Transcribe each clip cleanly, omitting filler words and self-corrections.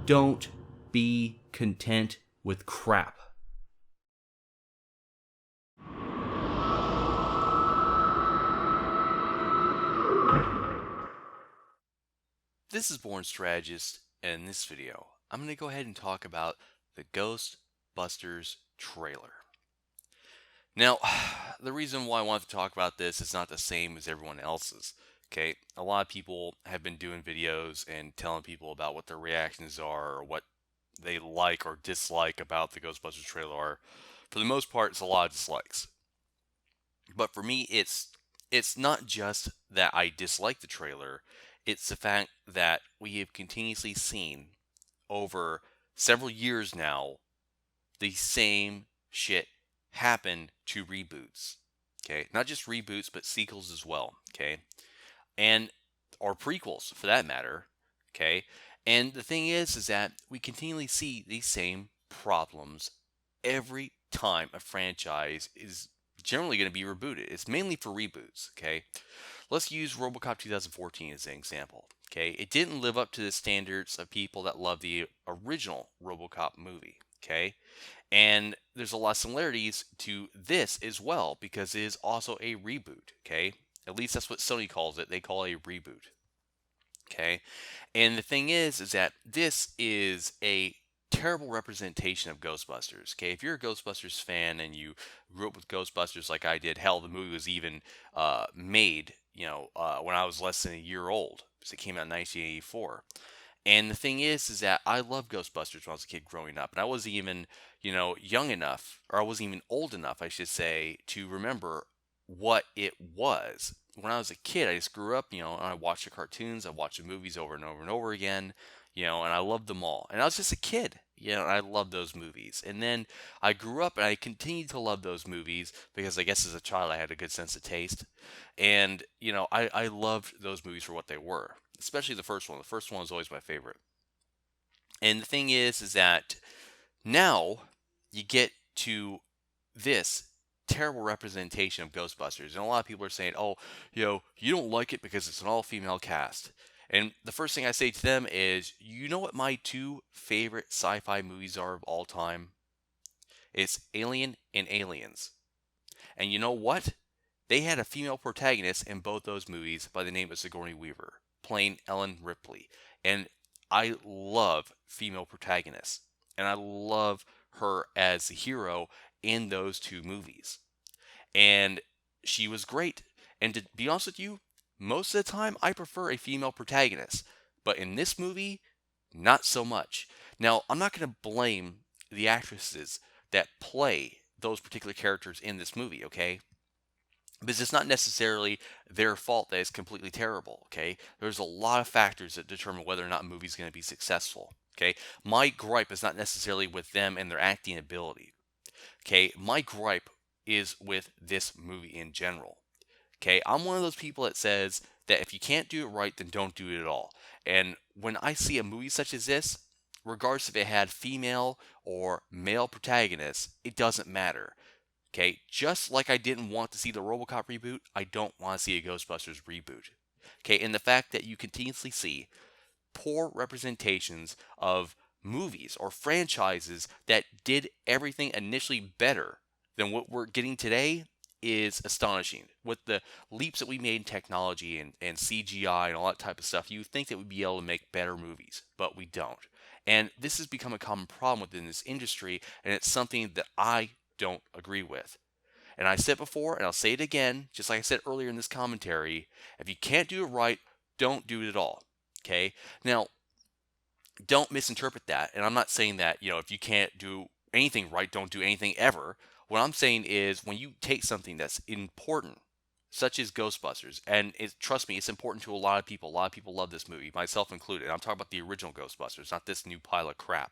don't be content with crap. This is Born Strategist, and in this video, I'm going to go ahead and talk about the Ghostbusters trailer. Now, the reason why I want to talk about this is not the same as everyone else's. Okay, a lot of people have been doing videos and telling people about what their reactions are or what they like or dislike about the Ghostbusters trailer are. For the most part, it's a lot of dislikes. But for me, it's not just that I dislike the trailer, it's the fact that we have continuously seen over several years now the same shit happen to reboots. Okay? Not just reboots, but sequels as well. Okay? And or prequels for that matter. Okay? And the thing is that we continually see these same problems every time a franchise is generally going to be rebooted. It's mainly for reboots, okay? Let's use RoboCop 2014 as an example, okay? It didn't live up to the standards of people that love the original RoboCop movie, okay? And there's a lot of similarities to this as well because it is also a reboot, okay? At least that's what Sony calls it. They call it a reboot, okay? And the thing is that this is a terrible representation of Ghostbusters. Okay, if you're a Ghostbusters fan and you grew up with Ghostbusters like I did, hell, the movie was even made, when I was less than a year old, because it came out in 1984. And the thing is that I loved Ghostbusters when I was a kid growing up, and I wasn't even, young enough, or I wasn't even old enough, I should say, to remember what it was. When I was a kid, I just grew up, and I watched the cartoons, I watched the movies over and over and over again, and I loved them all. And I was just a kid, and I loved those movies. And then I grew up and I continued to love those movies because I guess as a child I had a good sense of taste. And, I loved those movies for what they were, especially the first one. The first one was always my favorite. And the thing is that now you get to this terrible representation of Ghostbusters. And a lot of people are saying, oh, you don't like it because it's an all-female cast. And the first thing I say to them is, you know what my two favorite sci-fi movies are of all time? It's Alien and Aliens. And you know what? They had a female protagonist in both those movies by the name of Sigourney Weaver, playing Ellen Ripley. And I love female protagonists. And I love her as the hero in those two movies. And she was great. And to be honest with you, most of the time I prefer a female protagonist. But in this movie, not so much. Now, I'm not going to blame the actresses that play those particular characters in this movie, okay? Because it's not necessarily their fault that it's completely terrible, okay? There's a lot of factors that determine whether or not a movie is going to be successful, okay? My gripe is not necessarily with them and their acting ability, okay? My gripe is with this movie in general, okay? I'm one of those people that says that if you can't do it right, then don't do it at all. And when I see a movie such as this, regardless if it had female or male protagonists, it doesn't matter. Okay, just like I didn't want to see the RoboCop reboot, I don't want to see a Ghostbusters reboot. Okay, and the fact that you continuously see poor representations of movies or franchises that did everything initially better than what we're getting today is astonishing. With the leaps that we made in technology and CGI and all that type of stuff, you would think that we'd be able to make better movies, but we don't. And this has become a common problem within this industry, and it's something that I don't agree with. And I said before, and I'll say it again, just like I said earlier in this commentary, if you can't do it right, don't do it at all. Okay? Now, don't misinterpret that. And I'm not saying that, if you can't do anything right, don't do anything ever. What I'm saying is when you take something that's important, such as Ghostbusters, and trust me, it's important to a lot of people. A lot of people love this movie, myself included. I'm talking about the original Ghostbusters, not this new pile of crap.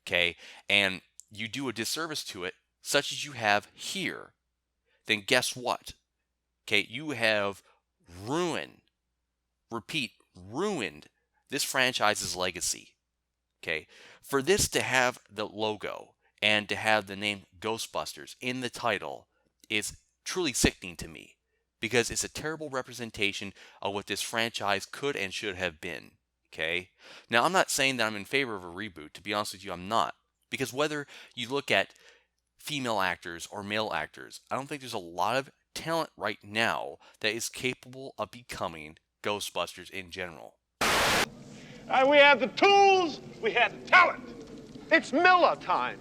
Okay? And you do a disservice to it, such as you have here, then guess what? Okay, you have ruined, repeat, ruined this franchise's legacy. Okay, for this to have the logo and to have the name Ghostbusters in the title is truly sickening to me because it's a terrible representation of what this franchise could and should have been. Okay? Now, I'm not saying that I'm in favor of a reboot. To be honest with you, I'm not. Because whether you look at female actors or male actors, I don't think there's a lot of talent right now that is capable of becoming Ghostbusters in general. We have the tools, we have the talent. It's Miller time.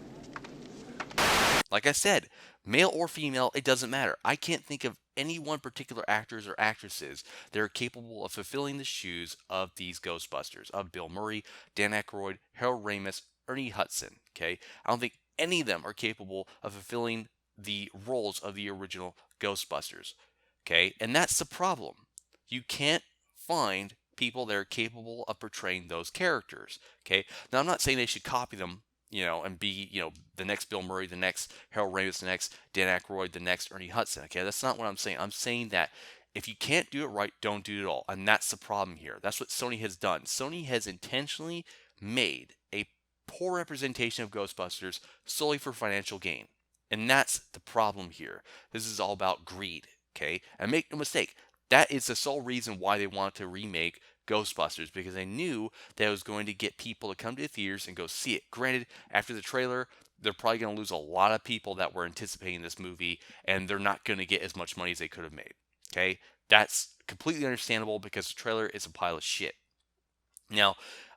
Like I said, male or female, it doesn't matter. I can't think of any one particular actors or actresses that are capable of fulfilling the shoes of these Ghostbusters, of Bill Murray, Dan Aykroyd, Harold Ramis, Ernie Hudson. Okay, I don't think any of them are capable of fulfilling the roles of the original Ghostbusters. Okay, and that's the problem. You can't find people that are capable of portraying those characters. Okay, now I'm not saying they should copy them, and be, the next Bill Murray, the next Harold Ramis, the next Dan Aykroyd, the next Ernie Hudson. Okay, that's not what I'm saying. I'm saying that if you can't do it right, don't do it at all. And that's the problem here. That's what Sony has done. Sony has intentionally made a poor representation of Ghostbusters solely for financial gain. And that's the problem here. This is all about greed. Okay, and make no mistake, that is the sole reason why they want to remake Ghostbusters, because they knew that it was going to get people to come to the theaters and go see it. Granted, after the trailer, they're probably going to lose a lot of people that were anticipating this movie, and they're not going to get as much money as they could have made. Okay? That's completely understandable because the trailer is a pile of shit. Now,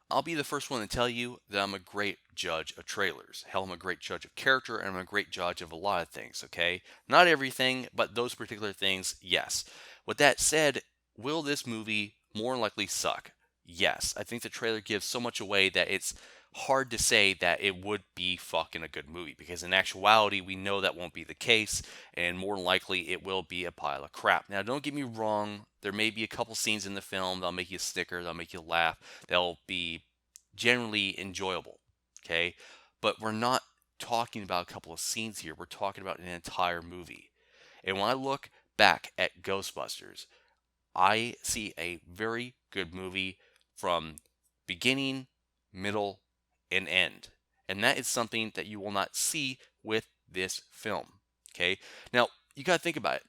I'll be the first one to tell you that I'm a great judge of trailers. Hell, I'm a great judge of character, and I'm a great judge of a lot of things, okay? Not everything, but those particular things, yes. With that said, will this movie more than likely suck? Yes. I think the trailer gives so much away that it's hard to say that it would be fucking a good movie, because in actuality, we know that won't be the case, and more than likely, it will be a pile of crap. Now, don't get me wrong, there may be a couple scenes in the film that'll make you snicker, that'll make you laugh, that'll be generally enjoyable, okay? But we're not talking about a couple of scenes here, we're talking about an entire movie. And when I look back at Ghostbusters, I see a very good movie from beginning, middle, and end. And that is something that you will not see with this film. Okay? Now, you got to think about it.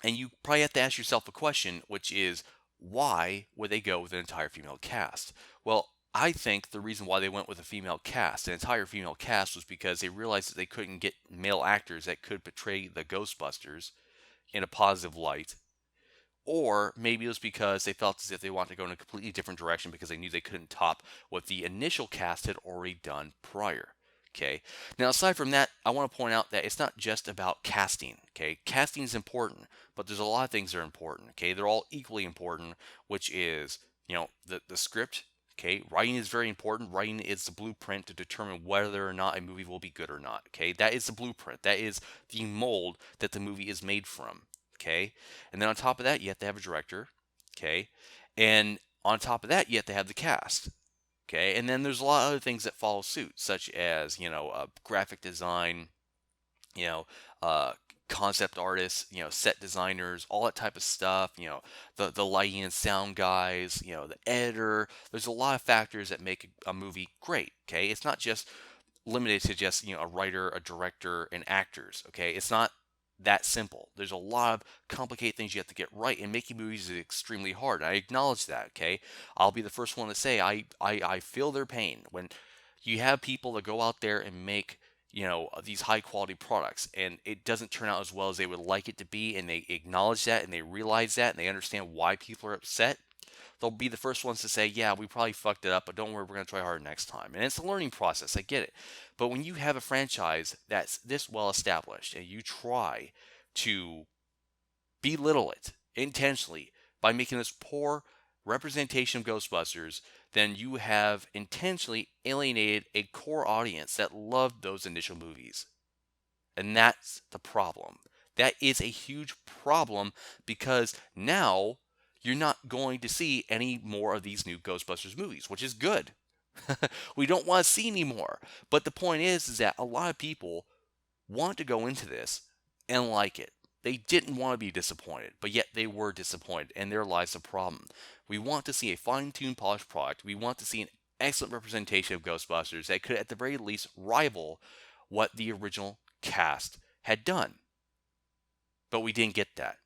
And you probably have to ask yourself a question, which is, why would they go with an entire female cast? Well, I think the reason why they went with a female cast, an entire female cast, was because they realized that they couldn't get male actors that could portray the Ghostbusters in a positive light. Or maybe it was because they felt as if they wanted to go in a completely different direction because they knew they couldn't top what the initial cast had already done prior. Okay. Now, aside from that, I want to point out that it's not just about casting. Okay. Casting is important, but there's a lot of things that are important. Okay. They're all equally important, which is, the script. Okay. Writing is very important. Writing is the blueprint to determine whether or not a movie will be good or not. Okay. That is the blueprint. That is the mold that the movie is made from. Okay. And then on top of that, you have to have a director. Okay. And on top of that, you have to have the cast. Okay. And then there's a lot of other things that follow suit, such as, graphic design, you know, uh, concept artists, set designers, all that type of stuff, the lighting and sound guys, the editor. There's a lot of factors that make a movie great. Okay. It's not just limited to just, a writer, a director, and actors. Okay. It's not that simple. There's a lot of complicated things you have to get right, and making movies is extremely hard. I acknowledge that, okay? I'll be the first one to say I feel their pain when you have people that go out there and make, these high quality products, and it doesn't turn out as well as they would like it to be, and they acknowledge that, and they realize that, and they understand why people are upset. They'll be the first ones to say, yeah, we probably fucked it up, but don't worry, we're going to try harder next time. And it's a learning process. I get it. But when you have a franchise that's this well established and you try to belittle it intentionally by making this poor representation of Ghostbusters, then you have intentionally alienated a core audience that loved those initial movies. And that's the problem. That is a huge problem, because now you're not going to see any more of these new Ghostbusters movies, which is good. We don't want to see any more. But the point is that a lot of people want to go into this and like it. They didn't want to be disappointed, but yet they were disappointed, and there lies the problem. We want to see a fine-tuned, polished product. We want to see an excellent representation of Ghostbusters that could, at the very least, rival what the original cast had done. But we didn't get that.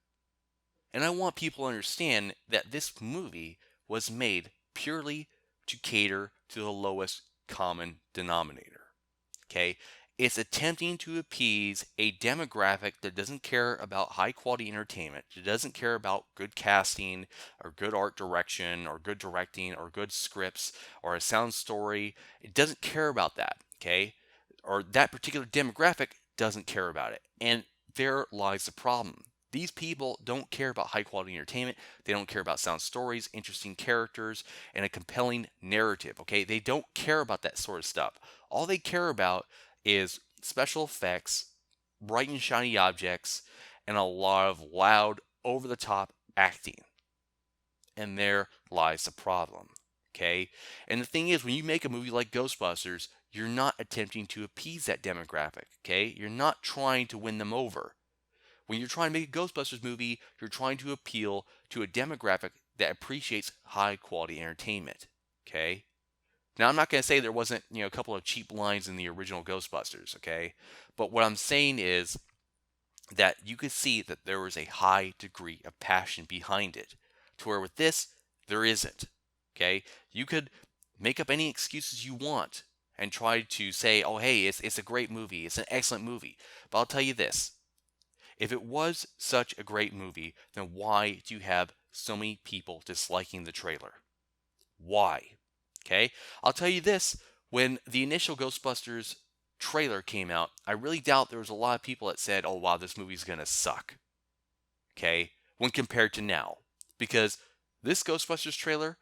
And I want people to understand that this movie was made purely to cater to the lowest common denominator. Okay? It's attempting to appease a demographic that doesn't care about high quality entertainment, that doesn't care about good casting or good art direction or good directing or good scripts or a sound story. It doesn't care about that, okay? Or that particular demographic doesn't care about it. And there lies the problem. These people don't care about high quality entertainment. They don't care about sound stories, interesting characters, and a compelling narrative, okay? They don't care about that sort of stuff. All they care about is special effects, bright and shiny objects, and a lot of loud, over the top acting. And there lies the problem. Okay? And the thing is, when you make a movie like Ghostbusters, you're not attempting to appease that demographic. Okay? You're not trying to win them over. When you're trying to make a Ghostbusters movie, you're trying to appeal to a demographic that appreciates high quality entertainment. Okay? Now, I'm not going to say there wasn't, a couple of cheap lines in the original Ghostbusters, okay? But what I'm saying is that you could see that there was a high degree of passion behind it, to where with this, there isn't, okay? You could make up any excuses you want and try to say, oh, hey, it's a great movie, it's an excellent movie. But I'll tell you this, if it was such a great movie, then why do you have so many people disliking the trailer? Why? Okay, I'll tell you this, when the initial Ghostbusters trailer came out, I really doubt there was a lot of people that said, oh wow, this movie's gonna suck. Okay, when compared to now. Because this Ghostbusters trailer,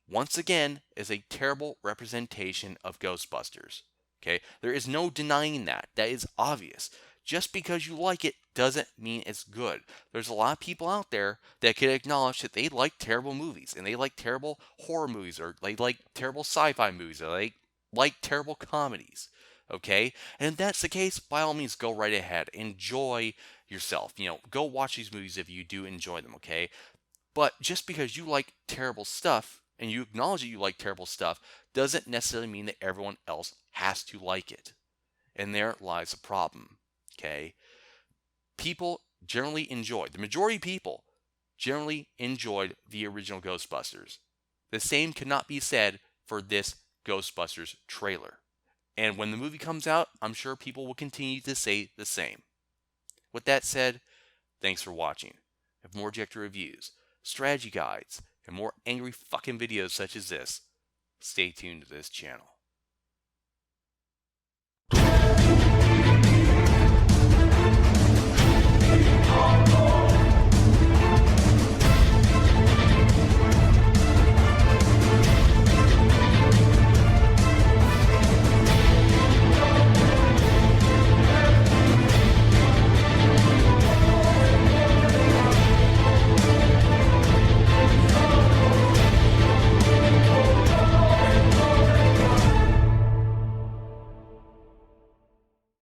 once again, is a terrible representation of Ghostbusters. Okay, there is no denying that. That is obvious. Just because you like it doesn't mean it's good. There's a lot of people out there that can acknowledge that they like terrible movies, and they like terrible horror movies, or they like terrible sci-fi movies, or they like terrible comedies. Okay? And if that's the case, by all means, go right ahead. Enjoy yourself. Go watch these movies if you do enjoy them, okay? But just because you like terrible stuff, and you acknowledge that you like terrible stuff, doesn't necessarily mean that everyone else has to like it. And there lies a problem. Okay, people generally enjoyed, the majority of people generally enjoyed the original Ghostbusters. The same cannot be said for this Ghostbusters trailer. And when the movie comes out, I'm sure people will continue to say the same. With that said, thanks for watching. If more objective reviews, strategy guides, and more angry fucking videos such as this, stay tuned to this channel. Oh.